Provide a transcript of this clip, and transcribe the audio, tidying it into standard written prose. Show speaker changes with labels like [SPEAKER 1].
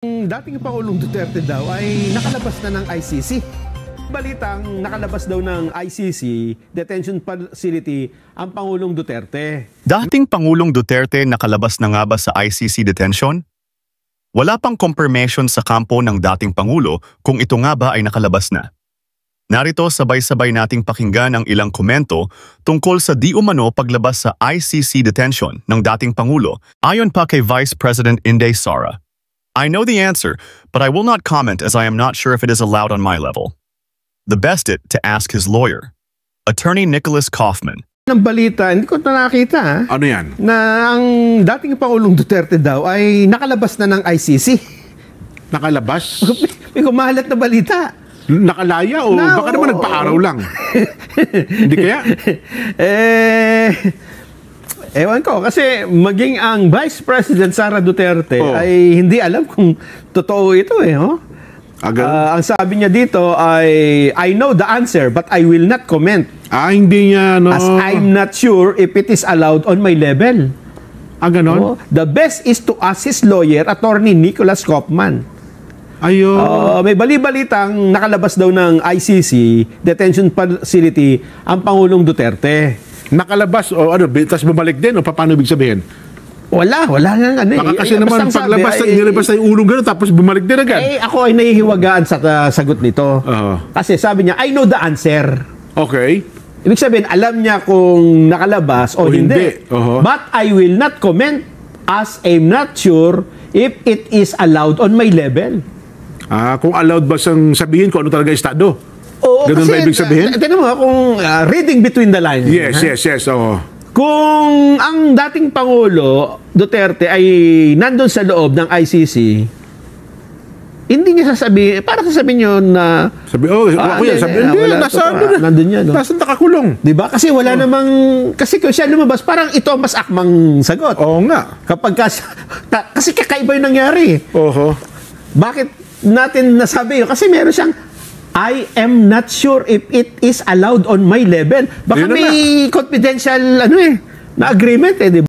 [SPEAKER 1] Dating Pangulong Duterte daw ay nakalabas na ng ICC. Balitang nakalabas daw ng ICC detention facility ang Pangulong Duterte.
[SPEAKER 2] Dating Pangulong Duterte nakalabas na nga ba sa ICC detention? Wala pang confirmation sa kampo ng dating Pangulo kung ito nga ba ay nakalabas na. Narito sabay-sabay nating pakinggan ang ilang komento tungkol sa di umano paglabas sa ICC detention ng dating Pangulo ayon pa kay Vice President Inday Sara. I know the answer, but I will not comment as I am not sure if it is allowed on my level. The best it to ask his lawyer, Attorney Nicholas Kaufman.
[SPEAKER 1] Ng balita, hindi ko na nakita
[SPEAKER 3] Ano yan?
[SPEAKER 1] na ang dating Pangulong Duterte daw ay nakalabas na ng ICC.
[SPEAKER 3] Nakalabas?
[SPEAKER 1] May kumalat na balita.
[SPEAKER 3] Nakalaya o baka naman nagpa-araw lang? Hindi kaya?
[SPEAKER 1] Ewan ko, kasi maging ang Vice President Sara Duterte ay hindi alam kung totoo ito ang sabi niya dito ay, I know the answer but I will not comment.
[SPEAKER 3] Hindi niya, no?
[SPEAKER 1] As I'm not sure if it is allowed on my level.
[SPEAKER 3] Ganon?
[SPEAKER 1] The best is to ask his lawyer, Attorney Nicholas Kaufman.
[SPEAKER 3] Ayun.
[SPEAKER 1] May bali-balitang nakalabas daw ng ICC detention facility ang Pangulong Duterte.
[SPEAKER 3] Nakalabas o ano, tapos bumalik din o paano ibig sabihin?
[SPEAKER 1] Wala nga ano
[SPEAKER 3] Baka kasi naman paglabas, nilabas na yung ulong gano'n tapos bumalik din agad.
[SPEAKER 1] Ako ay nahihiwagaan sa sagot nito. Kasi sabi niya, I know the answer.
[SPEAKER 3] Okay.
[SPEAKER 1] Ibig sabihin, alam niya kung nakalabas o hindi. But I will not comment as I'm not sure if it is allowed on my level.
[SPEAKER 3] Kung allowed ba siyang sabihin kung ano talaga estado?
[SPEAKER 1] Oo,
[SPEAKER 3] ganun
[SPEAKER 1] kasi,
[SPEAKER 3] ba ibig sabihin?
[SPEAKER 1] Tignan mo kung reading between the lines.
[SPEAKER 3] Yes, oo.
[SPEAKER 1] Kung ang dating Pangulo Duterte ay nandun sa loob ng ICC, hindi niya sasabihin, para sasabihin nyo na nandun yan.
[SPEAKER 3] Nasa nakakulong.
[SPEAKER 1] Diba? Kasi wala namang, kasi kung siya lumabas, parang ito ang mas akmang sagot.
[SPEAKER 3] Oo nga.
[SPEAKER 1] Kasi kakaiba yung nangyari. Bakit natin nasabi yun? Kasi meron siyang, I am not sure if it is allowed on my level. Baka may confidential na agreement diba?